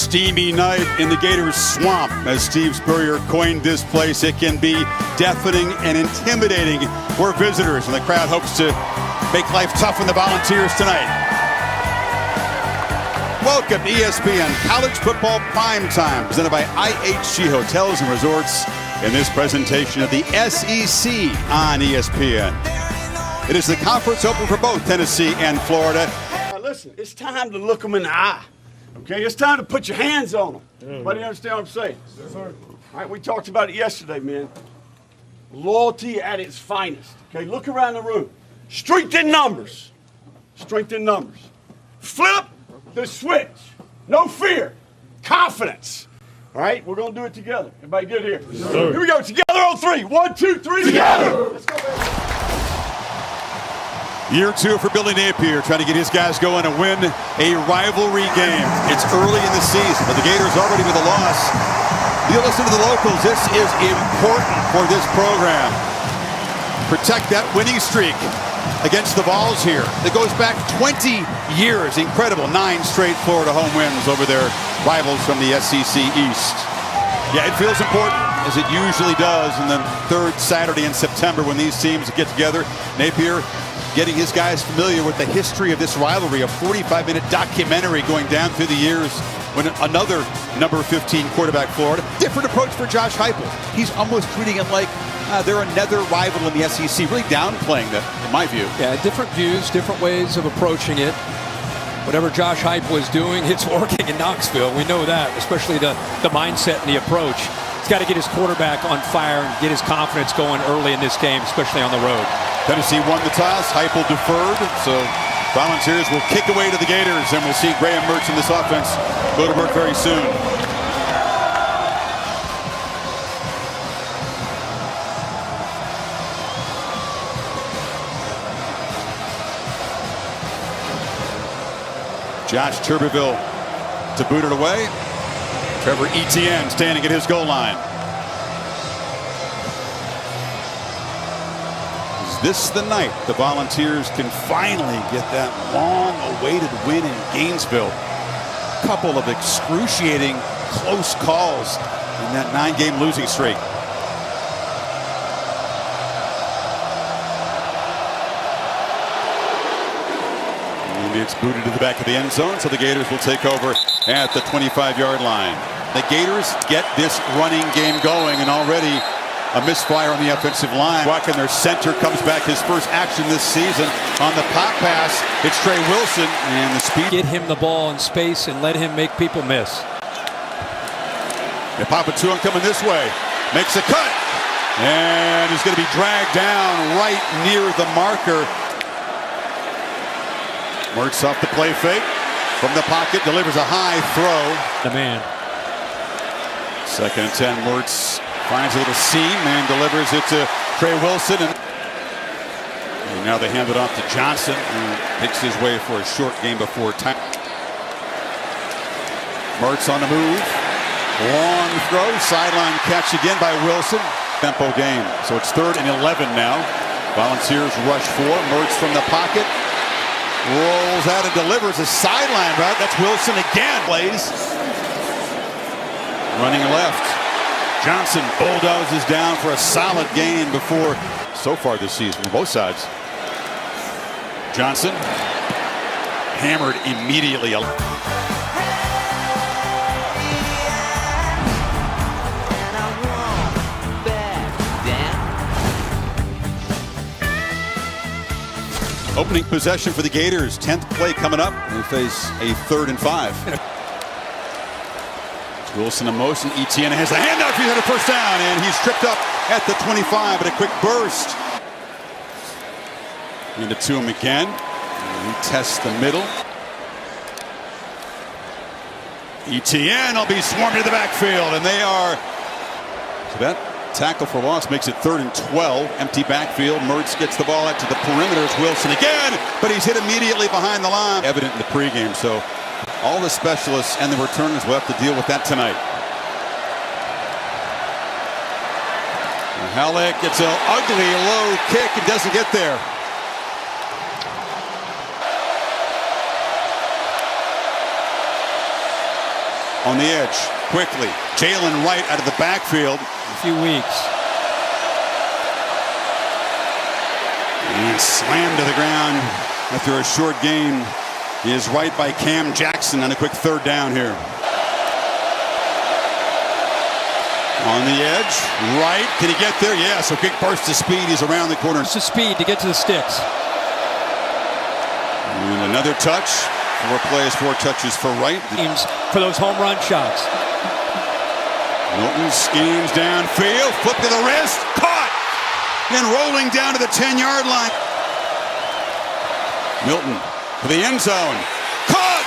steamy night in the Gators swamp. As Steve Spurrier coined this place, it can be deafening and intimidating for visitors, and the crowd hopes to make life tough on the Volunteers tonight. Welcome to ESPN College Football Primetime, presented by IHG Hotels and Resorts, in this presentation of the SEC on ESPN. It is the conference open for both Tennessee and Florida. Listen, it's time to look them in the eye. Okay, it's time to put your hands on them. Everybody understand what I'm saying? Yes, sir. All right, we talked about it yesterday, man. Loyalty at its finest. Okay, look around the room. Strength in numbers. Strength in numbers. Flip the switch. No fear. Confidence. All right, we're going to do it together. Everybody good here? Yes, sir. Here we go. Together on three. 1, 2, 3. Together. Let's go, baby. Year two for Billy Napier, trying to get his guys going and win a rivalry game. It's early in the season, but the Gators already with a loss. You listen to the locals, this is important for this program. Protect that winning streak against the Vols here. That goes back 20 years. Incredible. 9 straight Florida home wins over their rivals from the SEC East. Yeah, it feels important, as it usually does, in the third Saturday in September when these teams get together. Napier getting his guys familiar with the history of this rivalry, a 45-minute documentary going down through the years when another number 15 quarterback Florida. Different approach for Josh Heupel. He's almost treating him like they're another rival in the SEC, really downplaying that, in my view. Yeah, different views, different ways of approaching it. Whatever Josh Heupel is doing, it's working in Knoxville. We know that, especially the mindset and the approach. He's got to get his quarterback on fire and get his confidence going early in this game, especially on the road. Tennessee won the toss. Heupel deferred, so Volunteers will kick away to the Gators, and we'll see Graham Mertz in this offense go to work very soon. Josh Tuberville to boot it away. Trevor Etienne standing at his goal line. Is this the night the Volunteers can finally get that long-awaited win in Gainesville? A couple of excruciating close calls in that 9-game losing streak. And it's booted to the back of the end zone, so the Gators will take over at the 25-yard line. The Gators get this running game going, and already a misfire on the offensive line. Walking, their center comes back, his first action this season on the pop pass. It's Trey Wilson, and the speed. Get him the ball in space and let him make people miss. The Papa Tuan coming this way, makes a cut, and he's going to be dragged down right near the marker. Mertz off the play fake from the pocket, delivers a high throw. The man. 2nd and 10. Mertz finds a little seam and delivers it to Trey Wilson. And now they hand it off to Johnson, who picks his way for a short game before time. Mertz on the move. Long throw. Sideline catch again by Wilson. Tempo game. So it's 3rd and 11 now. Volunteers rush 4. Mertz from the pocket. Rolls out and delivers a sideline route. That's Wilson again. Plays. Running left. Johnson bulldozes down for a solid gain before so far this season on both sides. Johnson hammered immediately. Opening possession for the Gators. 10th play coming up. They face a 3rd and 5. Wilson in motion. Etienne has a handoff. He's had a first down, and he's tripped up at the 25, but a quick burst. Into to him again. And he tests the middle. Etienne will be swarmed to the backfield, and they are. So that tackle for loss makes it 3rd and 12. Empty backfield. Mertz gets the ball out to the perimeter. It's Wilson again, but he's hit immediately behind the line. Evident in the pregame, so all the specialists and the returners will have to deal with that tonight. Halleck gets an ugly low kick and doesn't get there. on the edge. Quickly, Jalen Wright out of the backfield. A few weeks. And slammed to the ground after a short gain. He is right by Cam Jackson on a quick third down here. On the edge, right. Can he get there? Yeah, so quick burst of speed. He's around the corner. It's the speed to get to the sticks. And another touch. 4 plays, 4 touches for Wright. Teams for those home run shots. Milton schemes downfield. Flip to the wrist. Caught. And rolling down to the 10-yard line. Milton for the end zone. Caught.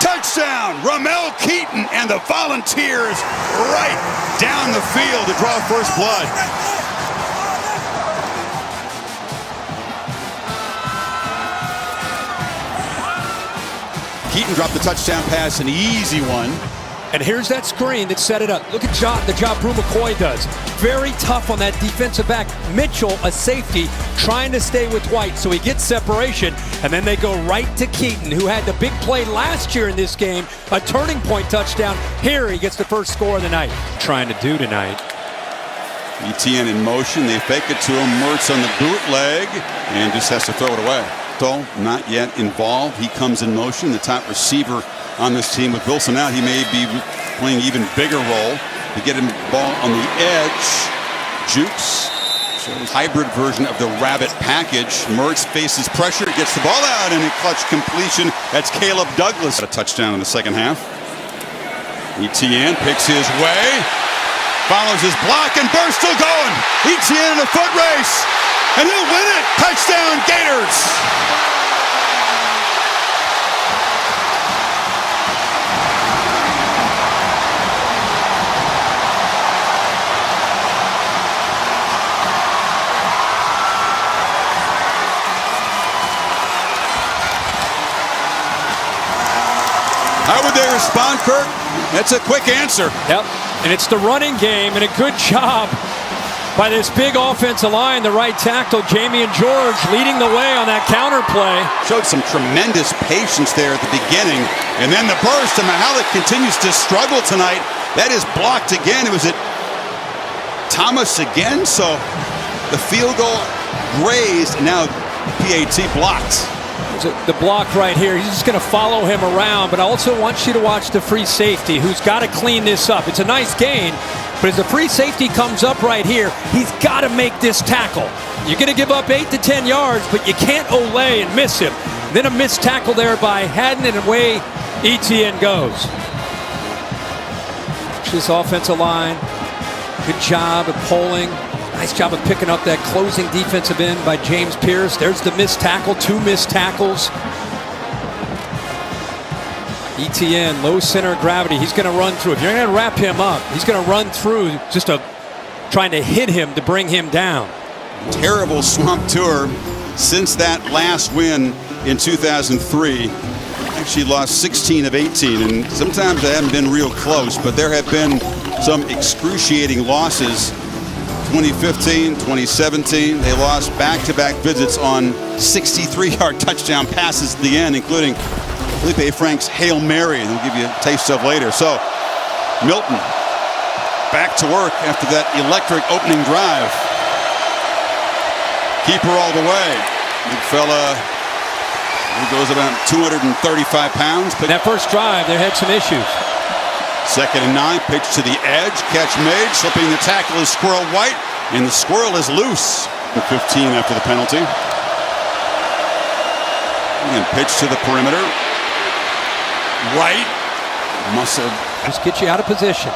Touchdown. Ramel Keaton and the Volunteers right down the field to draw first blood. Keaton dropped the touchdown pass, an easy one. And here's that screen that set it up. Look at the job Brew McCoy does. Very tough on that defensive back. Mitchell, a safety, trying to stay with White, so he gets separation. And then they go right to Keaton, who had the big play last year in this game, a turning point touchdown. Here he gets the first score of the night. Trying to do tonight. ETN in motion. They fake it to him. Mertz on the bootleg and just has to throw it away. So not yet involved. He comes in motion. The top receiver on this team with Wilson out. He may be playing an even bigger role to get him the ball on the edge. Jukes. Hybrid version of the rabbit package. Mertz faces pressure, gets the ball out, and a clutch completion. That's Caleb Douglas. A touchdown in the second half. ETN picks his way. Follows his block, and Burr's still going. ETN in a foot race. And he'll win it. Touchdown, Gators. How would they respond, Kirk? That's a quick answer. Yep. And it's the running game, and a good job by this big offensive line, the right tackle, Jamie and George, leading the way on that counter play. Showed some tremendous patience there at the beginning. And then the burst, and Mahalik continues to struggle tonight. That is blocked again. It was at Thomas again. So the field goal grazed, and now PAT blocked. The block right here, he's just going to follow him around, but I also want you to watch the free safety, who's got to clean this up. It's a nice gain, but as the free safety comes up right here, he's got to make this tackle. You're going to give up 8 to 10 yards, but you can't Olay and miss him. Then a missed tackle there by Haddon, and away ETN goes. This offensive line, good job of pulling. Nice job of picking up that closing defensive end by James Pierce. There's the missed tackle, 2 missed tackles. ETN, low center of gravity. He's going to run through. If you're going to wrap him up, he's going to run through, just trying to hit him to bring him down. Terrible swamp tour since that last win in 2003. Actually lost 16 of 18, and sometimes they haven't been real close, but there have been some excruciating losses. 2015, 2017, they lost back-to-back visits on 63-yard touchdown passes at the end, including Felipe Frank's Hail Mary, and we'll give you a taste of later. So, Milton back to work after that electric opening drive. Keeper all the way. Big fella, he goes about 235 pounds. But that first drive, they had some issues. 2nd and 9, pitch to the edge, catch made, slipping the tackle is Squirrel White, and the Squirrel is loose. 15 after the penalty. And pitch to the perimeter. Right. Must have just get you out of position.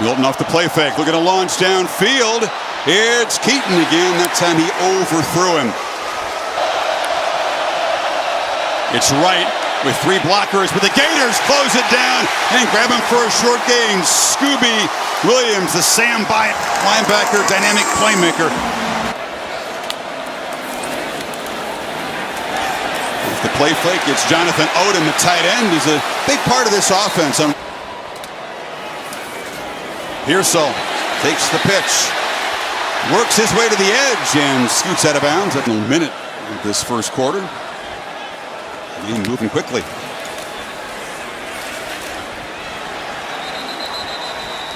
Milton off the play fake, looking to launch downfield. It's Keaton again. That time he overthrew him. It's Wright with 3 blockers, but the Gators close it down and grab him for a short gain. Scooby Williams, the Sam Byatt linebacker, dynamic playmaker. With the play fake, it's Jonathan Odom, the tight end, who's a big part of this offense. Pearsall takes the pitch, works his way to the edge, and scoots out of bounds at a minute of this first quarter. Game moving quickly.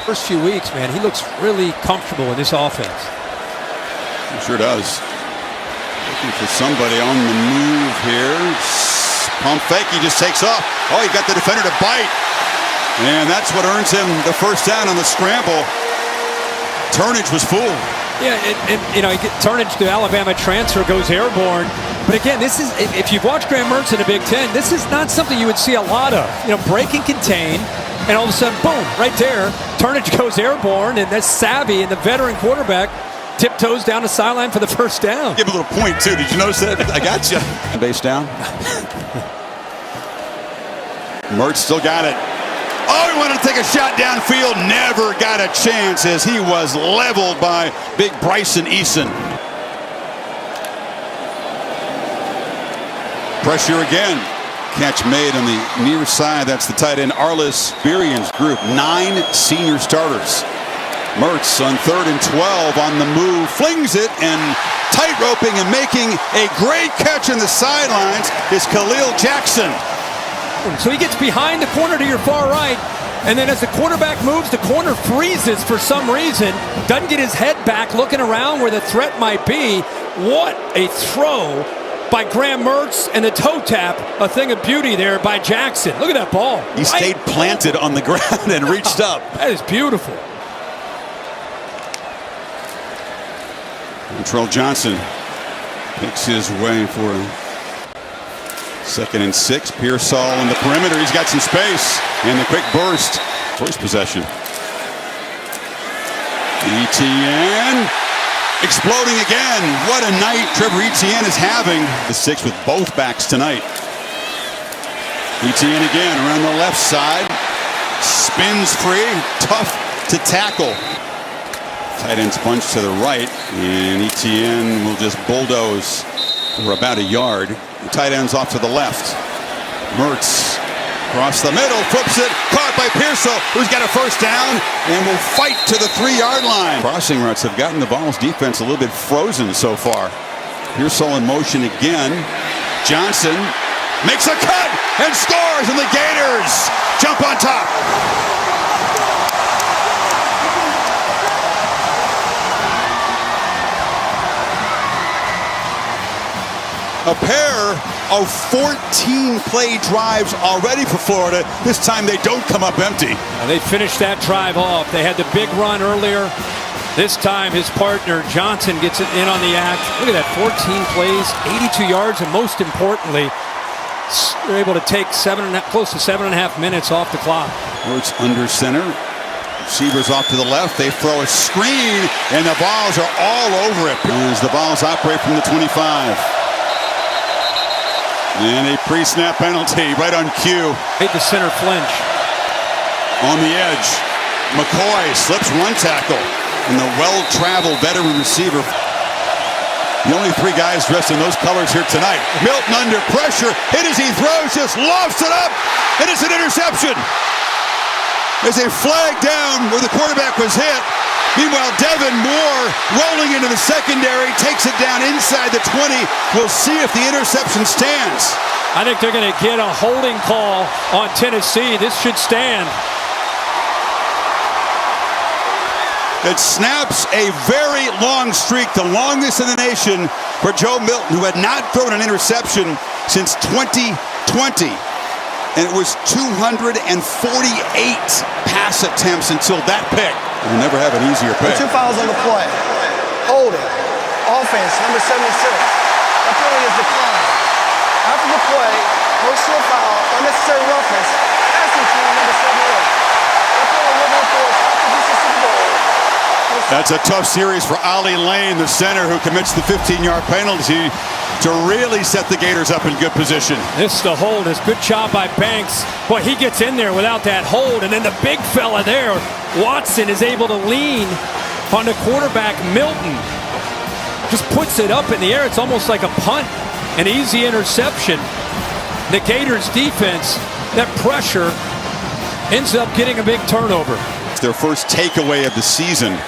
First few weeks, man, he looks really comfortable in this offense. He sure does. Looking for somebody on the move here. Pump fake, he just takes off. Oh, he got the defender to bite. And that's what earns him the first down on the scramble. Turnage was fooled. Yeah, and you know, Turnage, the Alabama transfer, goes airborne. But again, this is, if you've watched Graham Mertz in the Big Ten, this is not something you would see a lot of. You know, break and contain, and all of a sudden, boom, right there, Turnage goes airborne, and that's savvy, and the veteran quarterback tiptoes down the sideline for the first down. Give him a little point, too. Did you notice that? I got you. Base down. Mertz still got it. Oh, he wanted to take a shot downfield. Never got a chance as he was leveled by big Bryson Eason. Pressure again. Catch made on the near side. That's the tight end Arlis Birian's group. 9 senior starters. Mertz on 3rd and 12 on the move. Flings it and tight roping and making a great catch in the sidelines is Khalil Jackson. So he gets behind the corner to your far right, and then as the quarterback moves, the corner freezes for some reason, doesn't get his head back looking around where the threat might be. What a throw by Graham Mertz, and the toe tap, a thing of beauty there by Jackson. Look at that ball. He stayed planted on the ground and reached up. That is beautiful. Latrell Johnson picks his way for a 2nd and 6. Pearsall in the perimeter. He's got some space. And the quick burst. First possession. Etienne exploding again. What a night Trevor Etienne is having. The 6 with both backs tonight. Etienne again around the left side. Spins free. Tough to tackle. Tight end's bunch to the right. And Etienne will just bulldoze for about a yard. Tight end's off to the left. Mertz across the middle, flips it, caught by Pearsall, who's got a first down, and will fight to the 3-yard line. Crossing routes have gotten the Vols defense a little bit frozen so far. Pearsall in motion again. Johnson makes a cut and scores, and the Gators jump on top. A pair of 14-play drives already for Florida. This time they don't come up empty. They finished that drive off. They had the big run earlier. This time his partner Johnson gets it in on the act. Look at that, 14 plays, 82 yards, and most importantly, they're able to take close to 7.5 minutes off the clock. Mertz under center. Receivers off to the left. They throw a screen, and the Vols are all over it as the Vols operate from the 25. And a pre-snap penalty right on cue. Made the center flinch. On the edge, McCoy slips one tackle, and the well-traveled veteran receiver. The only 3 guys dressed in those colors here tonight. Milton under pressure, hit as he throws, just lofts it up, and it's an interception. There's a flag down where the quarterback was hit. Meanwhile, Devin Moore rolling into the secondary, takes it down inside the 20. We'll see if the interception stands. I think they're going to get a holding call on Tennessee. This should stand. It snaps a very long streak, the longest in the nation for Joe Milton, who had not thrown an interception since 2020. And it was 248 pass attempts until that pick. We'll never have an easier pick. 2 fouls on the play. Holding. Offense, number 76. That penalty is declined. After the play, personal foul, unnecessary roughness, passing team number 78. That penalty will be enforced after this is the goal. That's a tough series for Ollie Lane, the center, who commits the 15-yard penalty to really set the Gators up in good position. This is the hold. It's good job by Banks. Boy, he gets in there without that hold, and then the big fella there, Watson, is able to lean on the quarterback, Milton. Just puts it up in the air. It's almost like a punt, an easy interception. The Gators defense, that pressure, ends up getting a big turnover. It's their first takeaway of the season.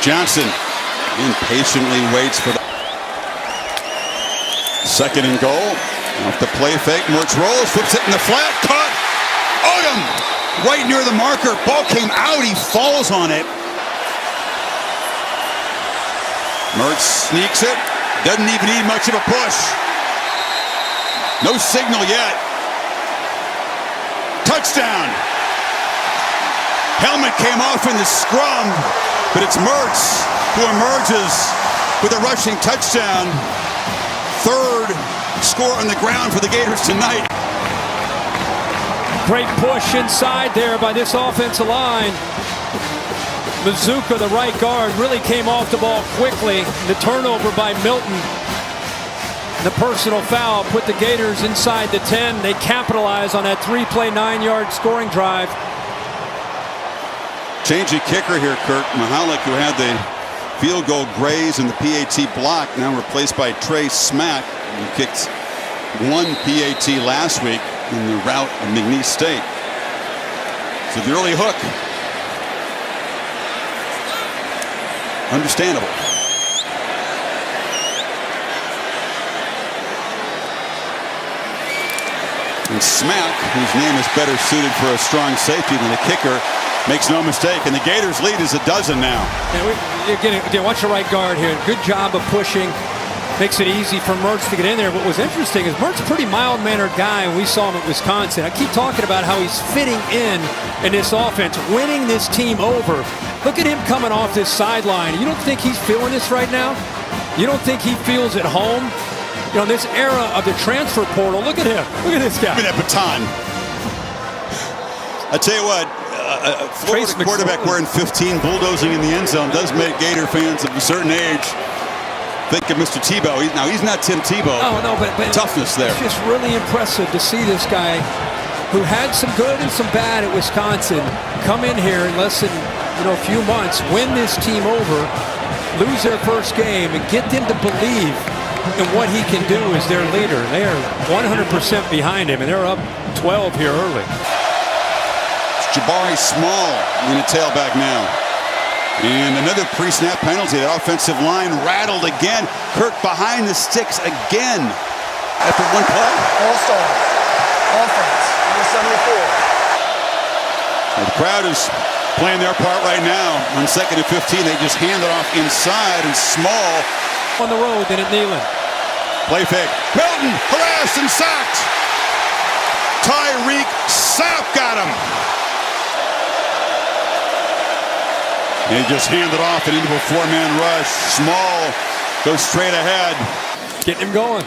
Johnson impatiently waits for the 2nd and goal. Off the play fake, Mertz rolls, flips it in the flat, caught. Odom right near the marker. Ball came out. He falls on it. Mertz sneaks it. Doesn't even need much of a push. No signal yet. Touchdown. Helmet came off in the scrum, but it's Mertz who emerges with a rushing touchdown. Third score on the ground for the Gators tonight. Great push inside there by this offensive line. Mazuka, the right guard, really came off the ball quickly. The turnover by Milton. The personal foul put the Gators inside the 10. They capitalize on that 3-play, 9-yard scoring drive. Change of kicker here, Kirk. Mahalik, who had the field goal graze and the PAT block, now replaced by Trey Smack, who kicked one PAT last week in the rout of McNeese State. So the early hook. Understandable. And Smack, whose name is better suited for a strong safety than a kicker, makes no mistake. And the Gators' lead is 12 now. Again, watch the right guard here. Good job of pushing. Makes it easy for Mertz to get in there. What was interesting is Mertz a pretty mild-mannered guy, and we saw him at Wisconsin. I keep talking about how he's fitting in this offense, winning this team over. Look at him coming off this sideline. You don't think he's feeling this right now? You don't think he feels at home? You know, in this era of the transfer portal, look at him. Look at this guy. Give me that baton. I tell you what, Florida quarterback wearing 15 bulldozing in the end zone does make Gator fans of a certain age think of Mr. Tebow. Now, he's not Tim Tebow. Oh, no, but toughness there. It's just really impressive to see this guy who had some good and some bad at Wisconsin come in here in less than a few months, win this team over, lose their first game, and get them to believe in what he can do as their leader. They are 100% behind him, and they're up 12 here early. It's Jabari Small in the tailback now. And another pre-snap penalty. That offensive line rattled again. Kirk behind the sticks again after one play. All-star. Offense. Number 74. The crowd is playing their part right now. On 2nd and 15, they just hand it off inside, and Small on the road than at Neyland. Play fake. Milton harassed and sacked. Tyreek Sapp got him. And he just handed off and into a 4-man rush. Small goes straight ahead. Getting him going.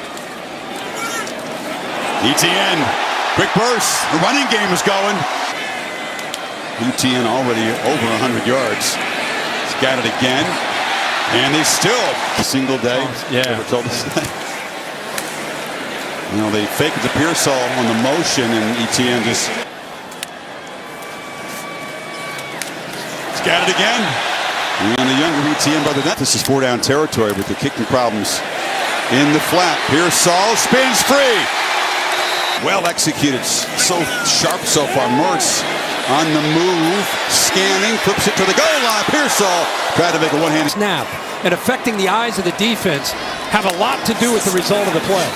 ETN. Quick burst. The running game is going. ETN already over 100 yards. He's got it again. And they still single day. Yeah. Ever told us that? You know, they fake it to Pearsall on the motion, and ETN just. He's got it again. And the younger ETN brother. This is 4-down territory with the kicking problems in the flat. Pearsall spins free. Well executed. So sharp so far. Mertz on the move, scanning, flips it to the goal line. Pearsall tried to make a one-handed snap, and affecting the eyes of the defense have a lot to do with the result of the play.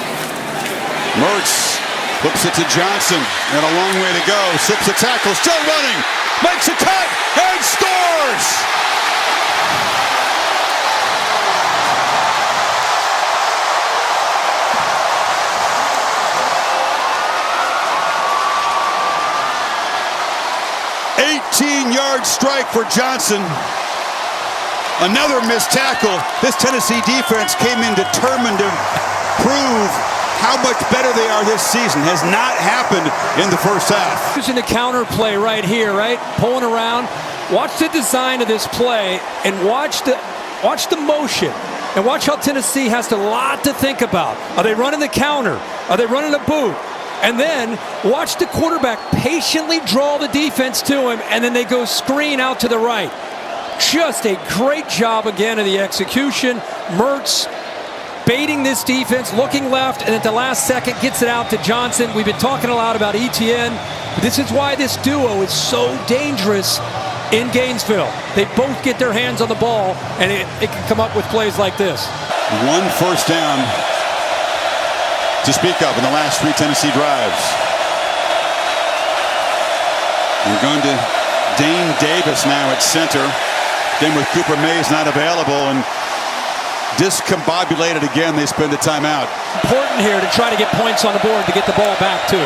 Mertz flips it to Johnson, and a long way to go. Slips a tackle, still running, makes a cut, and scores! Yard strike for Johnson. Another missed tackle. This Tennessee defense came in determined to prove how much better they are this season. Has not happened in the first half. Using the counter play right here, right? Pulling around. Watch the design of this play and watch the motion. And watch how Tennessee has a lot to think about. Are they running the counter? Are they running a boot? And then watch the quarterback patiently draw the defense to him, and then they go screen out to the right. Just a great job again of the execution. Mertz baiting this defense, looking left, and at the last second gets it out to Johnson. We've been talking a lot about ETN. But this is why this duo is so dangerous in Gainesville. They both get their hands on the ball, and it can come up with plays like this. One first down to speak of in the last 3 Tennessee drives. We're going to Dane Davis now at center. Then with Cooper Mays not available and discombobulated again, they spend a timeout. Important here to try to get points on the board to get the ball back too.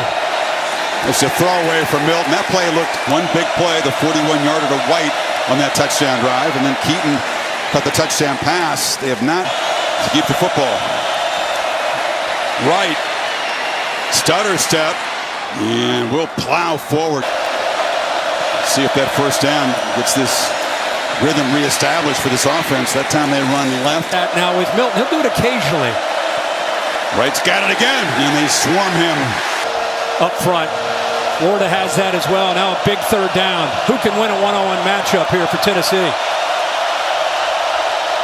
It's a throwaway from Milton. That play looked one big play, the 41-yarder to White on that touchdown drive. And then Keaton cut the touchdown pass. They have not to keep the football. Right. Stutter step. And we'll plow forward. See if that first down gets this rhythm reestablished for this offense. That time they run left. Now with Milton, he'll do it occasionally. Wright's got it again. And they swarm him. Up front. Florida has that as well. Now a big third down. Who can win a one-on-one matchup here for Tennessee?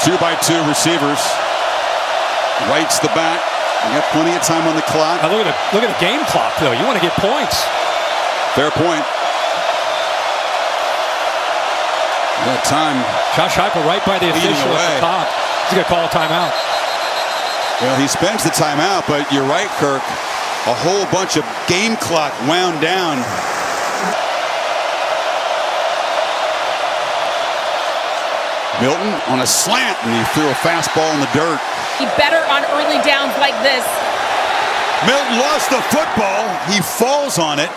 2-by-2 receivers. Wright's the back. You got plenty of time on the clock. Now look at the game clock, though. You want to get points. Fair point. That time. Josh Heupel right by the official at the top. He's going to call a timeout. Well, he spends the timeout, but you're right, Kirk. A whole bunch of game clock wound down. Milton on a slant, and he threw a fastball in the dirt. Be better on early downs like this. Milton lost the football. He falls on it.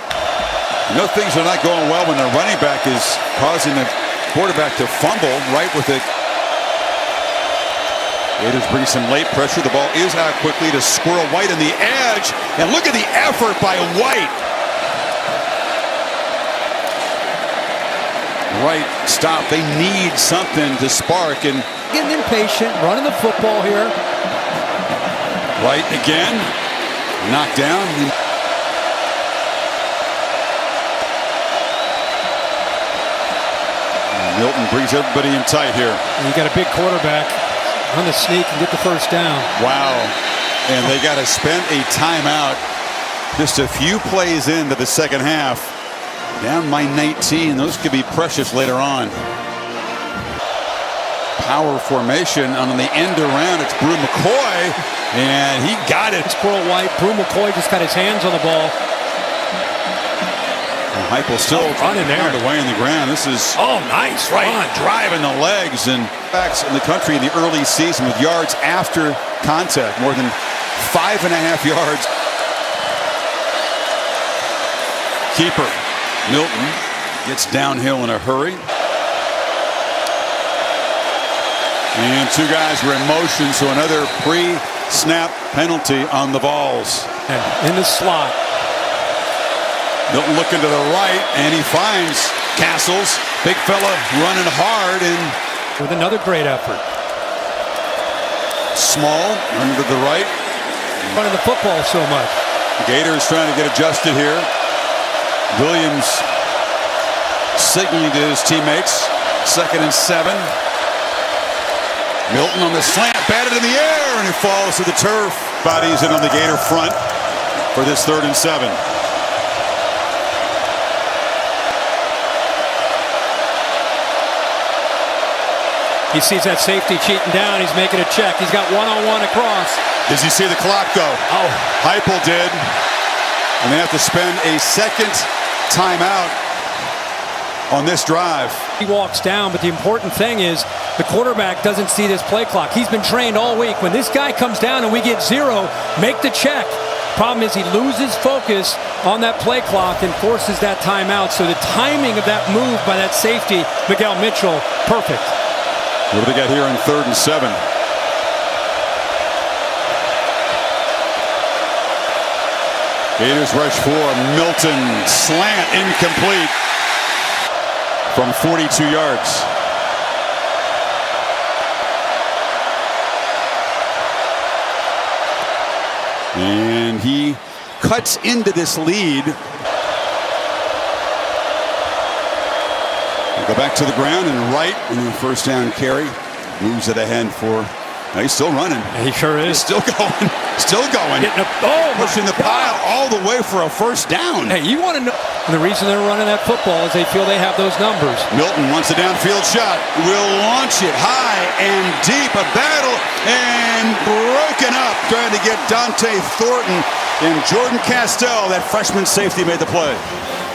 You know things are not going well when the running back is causing the quarterback to fumble right with it. Gators bring some late pressure. The ball is out quickly to Squirrel White on the edge. And look at the effort by White. White stop. They need something to spark. And Getting impatient, running the football here. White again. Knocked down. And Milton brings everybody in tight here. And you got a big quarterback. On the sneak and get the first down. Wow. And they got to spend a timeout just a few plays into the second half. Down by 19. Those could be precious later on. Power formation on the end around. It's Brew McCoy. And he got it. Squirrel White. Brew McCoy just got his hands on the ball. Heupel still running there. Away in the ground. This is Nice right driving the legs, and backs in the country in the early season with yards after contact, more than 5.5 yards. Keeper Milton gets downhill in a hurry, and two guys were in motion, so another pre-snap penalty on the Vols. And in the slot. Milton looking to the right, and he finds Castles. Big fella running hard, and with another great effort. Small running to the right. Running the football so much. The Gators trying to get adjusted here. Williams signaling to his teammates. 2nd and 7. Milton on the slant, batted in the air, and it falls to the turf. Bodies in on the Gator front for this 3rd and 7. He sees that safety cheating down. He's making a check. He's got one-on-one across. Does he see the clock go? Oh. Heupel did. And they have to spend a second timeout on this drive. He walks down, but the important thing is the quarterback doesn't see this play clock. He's been trained all week. When this guy comes down and we get 0, make the check. Problem is he loses focus on that play clock and forces that timeout. So the timing of that move by that safety, Miguel Mitchell, perfect. What do they got here on 3rd and 7? Gators rush for Milton. Slant incomplete from 42 yards. And he cuts into this lead. Go back to the ground and right, and then first down carry. Moves it ahead for. No, he's still running. He sure is. He's still going. Still going. Pushing the pile all the way for a first down. Hey, you want to know the reason they're running that football is they feel they have those numbers. Milton wants a downfield shot. Will launch it high and deep. A battle and broken up. Trying to get Dante Thornton and Jordan Castell. That freshman safety made the play.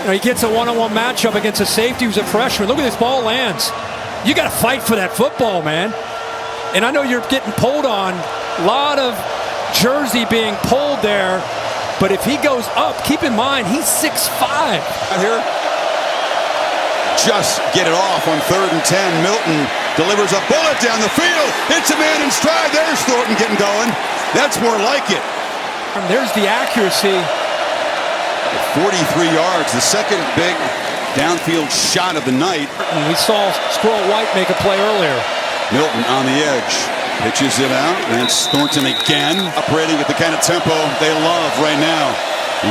You know, he gets a one-on-one matchup against a safety who's a freshman. Look at this ball lands. You got to fight for that football, man. And I know you're getting pulled on. A lot of jersey being pulled there. But if he goes up, keep in mind, he's 6'5". Out here. Just get it off on 3rd and 10. Milton delivers a bullet down the field. Hits a man in stride. There's Thornton getting going. That's more like it. And there's the accuracy. 43 yards, the second big downfield shot of the night. And we saw Squirrel White make a play earlier. Milton on the edge. Pitches it out. That's Thornton again. Operating at the kind of tempo they love right now.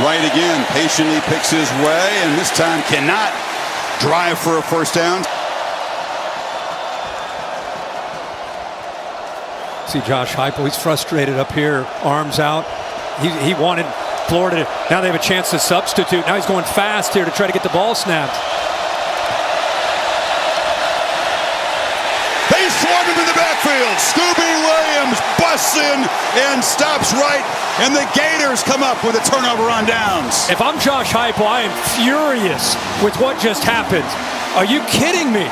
Right again. Patiently picks his way, and this time cannot drive for a first down. See Josh Heupel, he's frustrated up here, arms out. He wanted Florida to, now they have a chance to substitute. Now he's going fast here to try to get the ball snapped. They swarm him in the backfield. Scooby Williams busts in and stops right, and the Gators come up with a turnover on downs. If I'm Josh Heupel, I am furious with what just happened. Are you kidding me?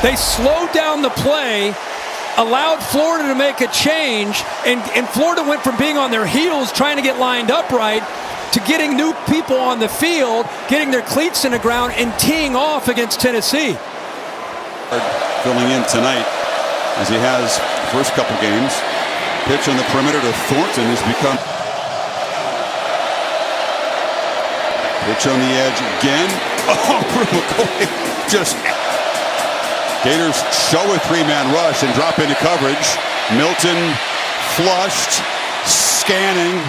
They slowed down the play, allowed Florida to make a change, and Florida went from being on their heels trying to get lined up right to getting new people on the field, getting their cleats in the ground, and teeing off against Tennessee. Filling in tonight, as he has the first couple games. Pitch on the perimeter to Thornton has become. Pitch on the edge again. Oh, Bruce McCoy just. Gators show a 3-man rush and drop into coverage. Milton flushed, scanning,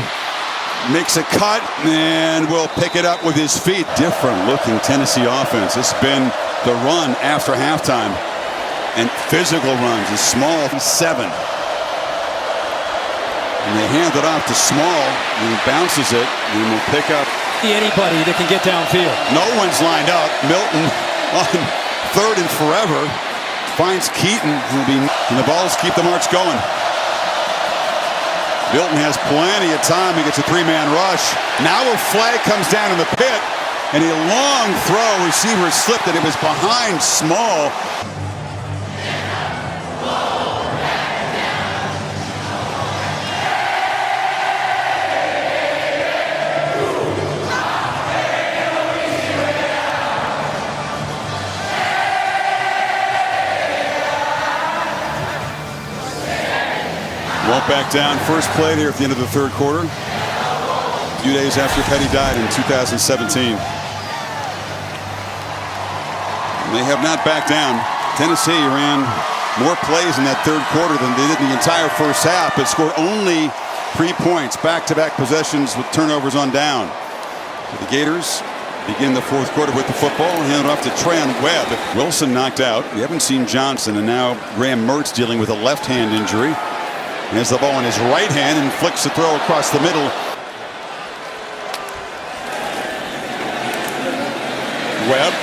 makes a cut, and will pick it up with his feet. Different looking Tennessee offense. It's been the run after halftime. And physical runs is Small 7. And they hand it off to Small, and he bounces it, and will pick up. Anybody that can get downfield. No one's lined up. Milton on 3rd and forever finds Keaton, and the Balls keep the march going. Milton has plenty of time. He gets a 3-man rush. Now a flag comes down in the pit, and a long throw. Receiver slipped, and it was behind Small. Won't back down. First play there at the end of the 3rd quarter. A few days after Petty died in 2017. And they have not backed down. Tennessee ran more plays in that 3rd quarter than they did in the entire first half, but scored only 3 points. Back-to-back possessions with turnovers on down. The Gators begin the 4th quarter with the football and hand it off to Treyon Webb. Wilson knocked out. We haven't seen Johnson, and now Graham Mertz dealing with a left hand injury. He has the ball in his right hand and flicks the throw across the middle. Webb.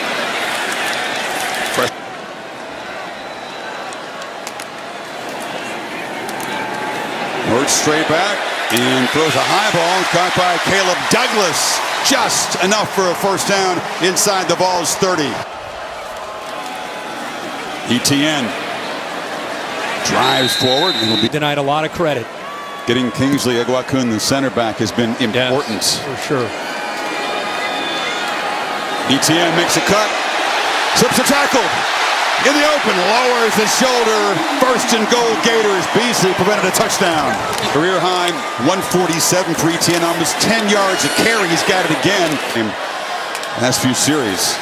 Mertz straight back and throws a high ball caught by Caleb Douglas. Just enough for a first down inside the Vols' 30. ETN drives forward and will be denied a lot of credit. Getting Kingsley Eguakun, the center back, has been important. Yes, for sure. ETN makes a cut, slips a tackle in the open, lowers the shoulder. First and goal, Gators. Beasley prevented a touchdown. Career high 147 for ETN, almost 10 yards a carry. He's got it again. Last few series.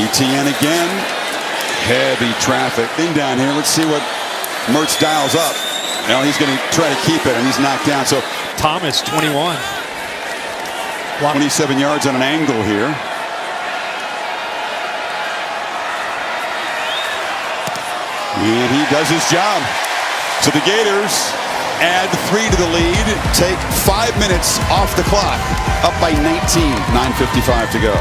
ETN again. Heavy traffic in down here. Let's see what Mertz dials up. Now he's going to try to keep it, and he's knocked down. So Thomas, 21. 27 yards on an angle here. And he does his job. So the Gators add 3 to the lead, take 5 minutes off the clock, up by 19, 9:55 to go.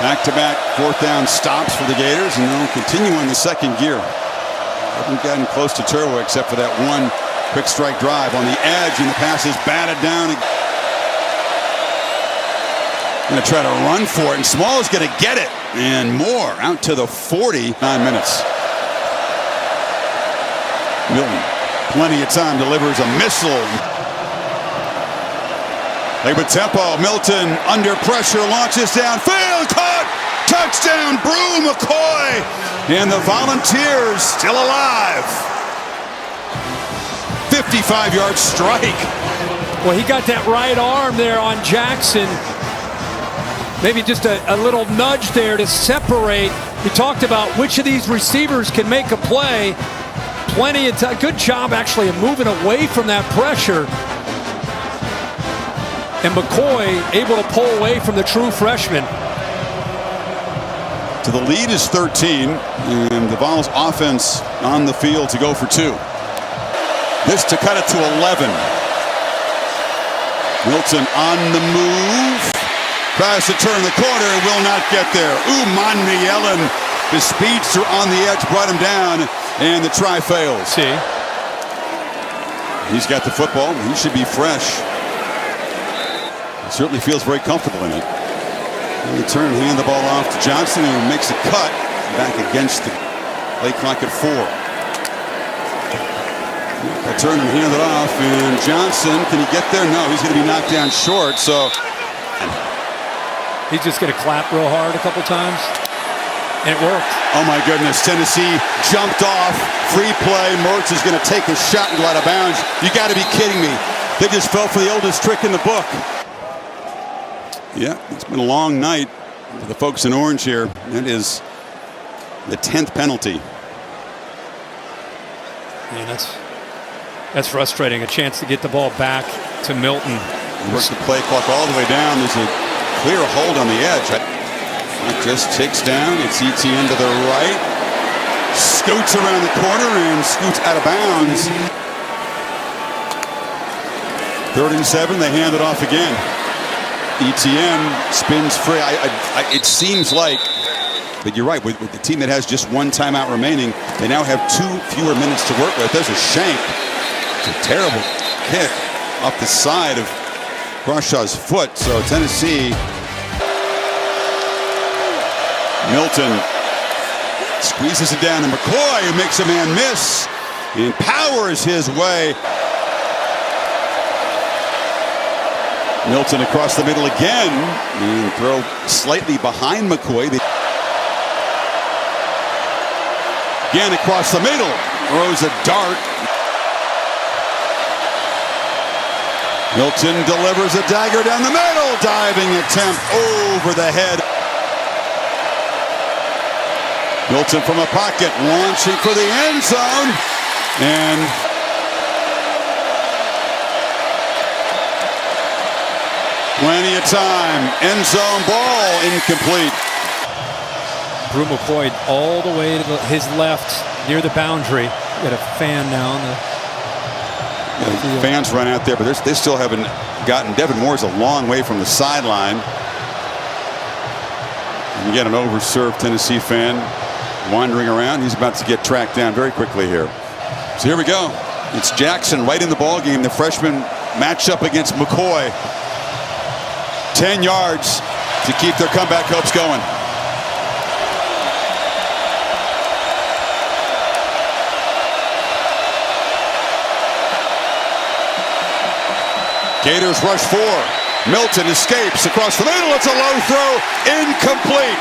Back-to-back 4th down stops for the Gators, and they'll continue in the second gear. Haven't gotten close to turbo except for that one quick strike drive on the edge, and the pass is batted down. Going to try to run for it, and Small is going to get it. And more out to the 40. 9 minutes. Milton, plenty of time, delivers a missile. Labor tempo. Milton under pressure, launches downfield, caught, touchdown, Brew McCoy, and the Volunteers still alive. 55-yard strike. Well, he got that right arm there on Jackson. Maybe just a little nudge there to separate. We talked about which of these receivers can make a play. Plenty of time. Good job actually of moving away from that pressure. And McCoy able to pull away from the true freshman. So the lead is 13, and the Vols offense on the field to go for 2. This to cut it to 11. Milton on the move. Tries to turn the corner and will not get there. Yellen, the speedster on the edge, brought him down, and the try fails. See? He's got the football. He should be fresh. Certainly feels very comfortable in it. And the turn, hand the ball off to Johnson, who makes a cut back against the play clock at 4. A turn and hand it off, and Johnson, can he get there? No, he's going to be knocked down short. So he's just going to clap real hard a couple times, and it worked. Oh my goodness! Tennessee jumped off, free play. Mertz is going to take a shot and go out of bounds. You got to be kidding me! They just fell for the oldest trick in the book. Yeah, it's been a long night for the folks in orange here. That is the 10th penalty. Man, that's frustrating. A chance to get the ball back to Milton. Works the play clock all the way down. There's a clear hold on the edge. It just ticks down. It's ETN to the right. Scoots around the corner and scoots out of bounds. 3rd and 7. They hand it off again. ETN spins free. It seems like, but you're right, with the team that has just 1 timeout remaining, they now have 2 fewer minutes to work with. There's a shank. It's a terrible kick off the side of Brashaw's foot. So Tennessee, Milton squeezes it down to McCoy, who makes a man miss and powers his way. Milton across the middle again, and throw slightly behind McCoy. Again across the middle, throws a dart. Milton delivers a dagger down the middle, diving attempt over the head. Milton from a pocket, launching for the end zone, and plenty of time. End zone ball incomplete. Brew McCoy all the way to his left near the boundary. Got a fan now. The fans run out there, but they still haven't gotten. Devin Moore's a long way from the sideline. And you get an overserved Tennessee fan wandering around. He's about to get tracked down very quickly here. So here we go. It's Jackson right in the ball game. The freshman matched up against McCoy. 10 yards to keep their comeback hopes going. Gators rush 4. Milton escapes across the middle. It's a low throw. Incomplete.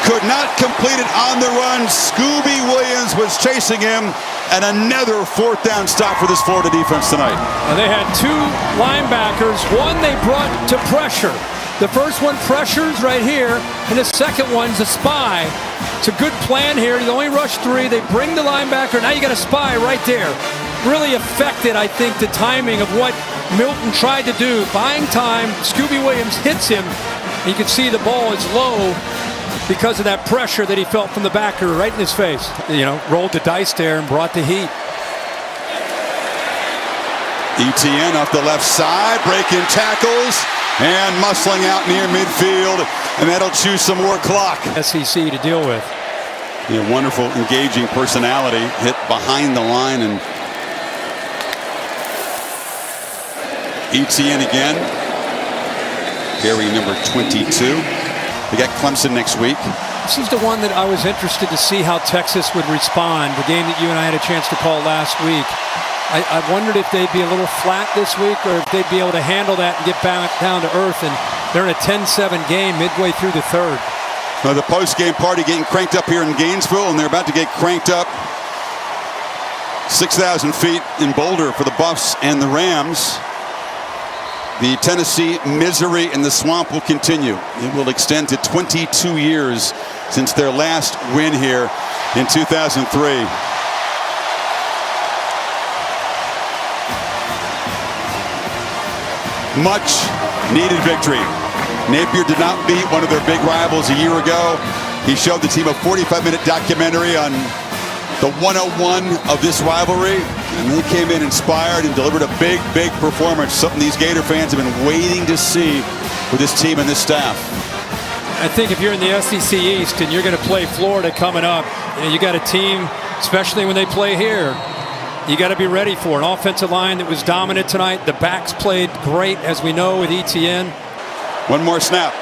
Could not complete it on the run. Scooby Williams was chasing him. And another 4th down stop for this Florida defense tonight. And they had 2 linebackers. One they brought to pressure. The first one pressures right here, and the second one's a spy. It's a good plan here. They only rush 3. They bring the linebacker. Now you got a spy right there. Really affected, I think, the timing of what Milton tried to do. Buying time. Scooby Williams hits him. And you can see the ball is low because of that pressure that he felt from the backer right in his face. You know, rolled the dice there and brought the heat. ETN off the left side, breaking tackles and muscling out near midfield, and that'll choose some more clock. SEC to deal with. Yeah, wonderful, engaging personality. Hit behind the line, and ETN again. carry number 22. They got Clemson next week. This is the one that I was interested to see how Texas would respond, the game that you and I had a chance to call last week. I wondered if they'd be a little flat this week or if they'd be able to handle that and get back down to earth. And they're in a 10-7 game midway through the third. Well, the post-game party getting cranked up here in Gainesville, and they're about to get cranked up 6,000 feet in Boulder for the Buffs and the Rams. The Tennessee misery in the swamp will continue. It will extend to 22 years since their last win here in 2003. Much needed victory. Napier did not beat one of their big rivals a year ago. He showed the team a 45-minute documentary on the 101 of this rivalry, and they came in inspired and delivered a big performance, something these Gator fans have been waiting to see with this team and this staff. I think if you're in the SEC East and you're going to play Florida coming up, you got a team, especially when they play here, you got to be ready for an offensive line that was dominant tonight. The backs played great, as we know, with ETN. One more snap.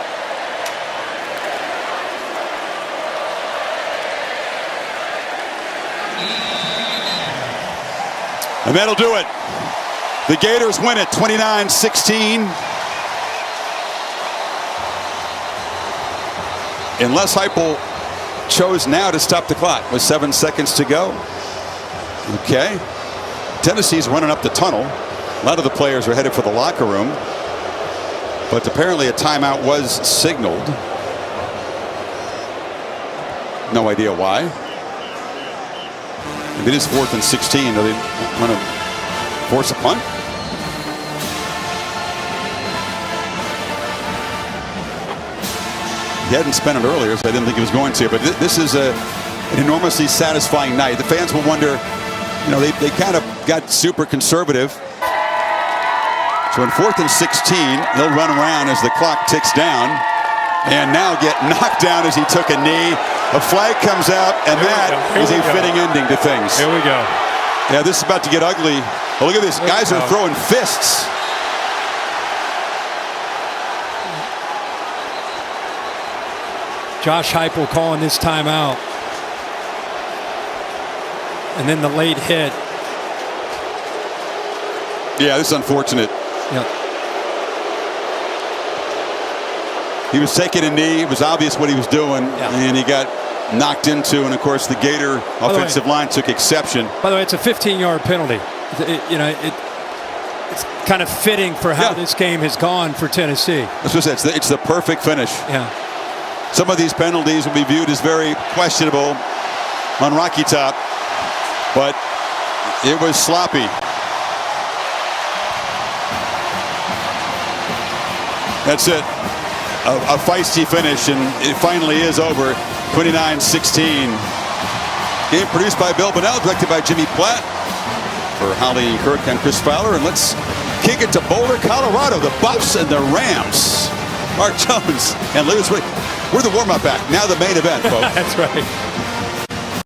And that'll do it. The Gators win it 29-16. And Les Heupel chose now to stop the clock with 7 seconds to go. Okay. Tennessee's running up the tunnel. A lot of the players are headed for the locker room. But apparently a timeout was signaled. No idea why. If it is 4th and 16, are they going to force a punt? He hadn't spent it earlier, so I didn't think he was going to. But this is an enormously satisfying night. The fans will wonder, you know, they kind of got super conservative. So in 4th and 16, he'll run around as the clock ticks down and now get knocked down as he took a knee. A flag comes out, and that is a fitting ending to things. Here we go. Yeah, this is about to get ugly. Well, look at this. Guys are throwing fists. Josh Heupel calling this timeout. And then the late hit. Yeah, this is unfortunate. Yeah. He was taking a knee. It was obvious what he was doing, and he got knocked into. And of course, the Gator offensive line took exception. By the way, it's a 15-yard penalty. It's kind of fitting for how this game has gone for Tennessee. That's what I said. It's the perfect finish. Yeah. Some of these penalties will be viewed as very questionable on Rocky Top, but it was sloppy. That's it. A feisty finish, and it finally is over. 29-16. Game produced by Bill Bonnell, directed by Jimmy Platt. For Holly and Kirk, I'm Chris Fowler, and let's kick it to Boulder, Colorado. The Buffs and the Rams. Mark Jones and Lewis. We're the warm-up act. Now the main event, folks. That's right.